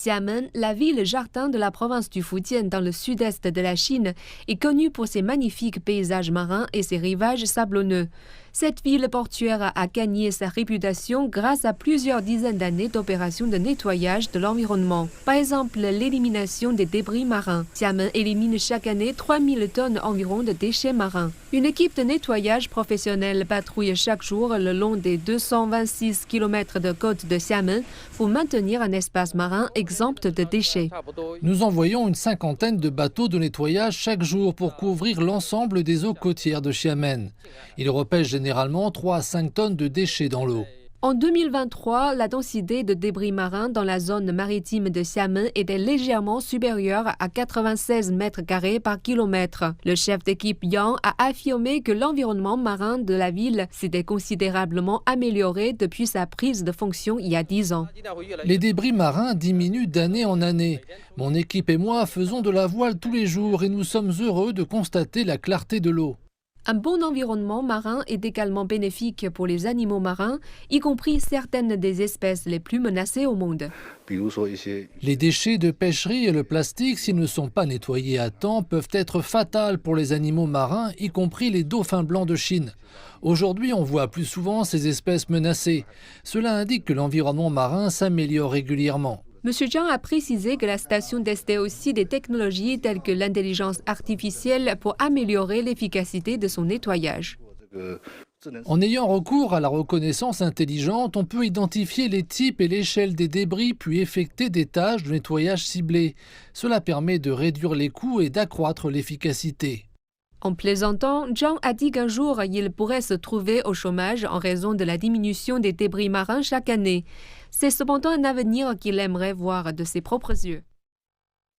Xiamen, la ville-jardin de la province du Fujian dans le sud-est de la Chine, est connue pour ses magnifiques paysages marins et ses rivages sablonneux. Cette ville portuaire a gagné sa réputation grâce à plusieurs dizaines d'années d'opérations de nettoyage de l'environnement. Par exemple, l'élimination des débris marins. Xiamen élimine chaque année 3000 tonnes environ de déchets marins. Une équipe de nettoyage professionnelle patrouille chaque jour le long des 226 km de côte de Xiamen pour maintenir un espace marin exempt de déchets. Nous envoyons une cinquantaine de bateaux de nettoyage chaque jour pour couvrir l'ensemble des eaux côtières de Xiamen. Ils repêchent généralement 3 à 5 tonnes de déchets dans l'eau. En 2023, la densité de débris marins dans la zone maritime de Xiamen était légèrement supérieure à 96 mètres carrés par kilomètre. Le chef d'équipe Yang a affirmé que l'environnement marin de la ville s'était considérablement amélioré depuis sa prise de fonction il y a 10 ans. Les débris marins diminuent d'année en année. Mon équipe et moi faisons de la voile tous les jours et nous sommes heureux de constater la clarté de l'eau. Un bon environnement marin est également bénéfique pour les animaux marins, y compris certaines des espèces les plus menacées au monde. Les déchets de pêcherie et le plastique, s'ils ne sont pas nettoyés à temps, peuvent être fatals pour les animaux marins, y compris les dauphins blancs de Chine. Aujourd'hui, on voit plus souvent ces espèces menacées. Cela indique que l'environnement marin s'améliore régulièrement. M. Zhang a précisé que la station testait aussi des technologies telles que l'intelligence artificielle pour améliorer l'efficacité de son nettoyage. En ayant recours à la reconnaissance intelligente, on peut identifier les types et l'échelle des débris puis effectuer des tâches de nettoyage ciblées. Cela permet de réduire les coûts et d'accroître l'efficacité. En plaisantant, Zhang a dit qu'un jour, il pourrait se trouver au chômage en raison de la diminution des débris marins chaque année. C'est cependant un avenir qu'il aimerait voir de ses propres yeux.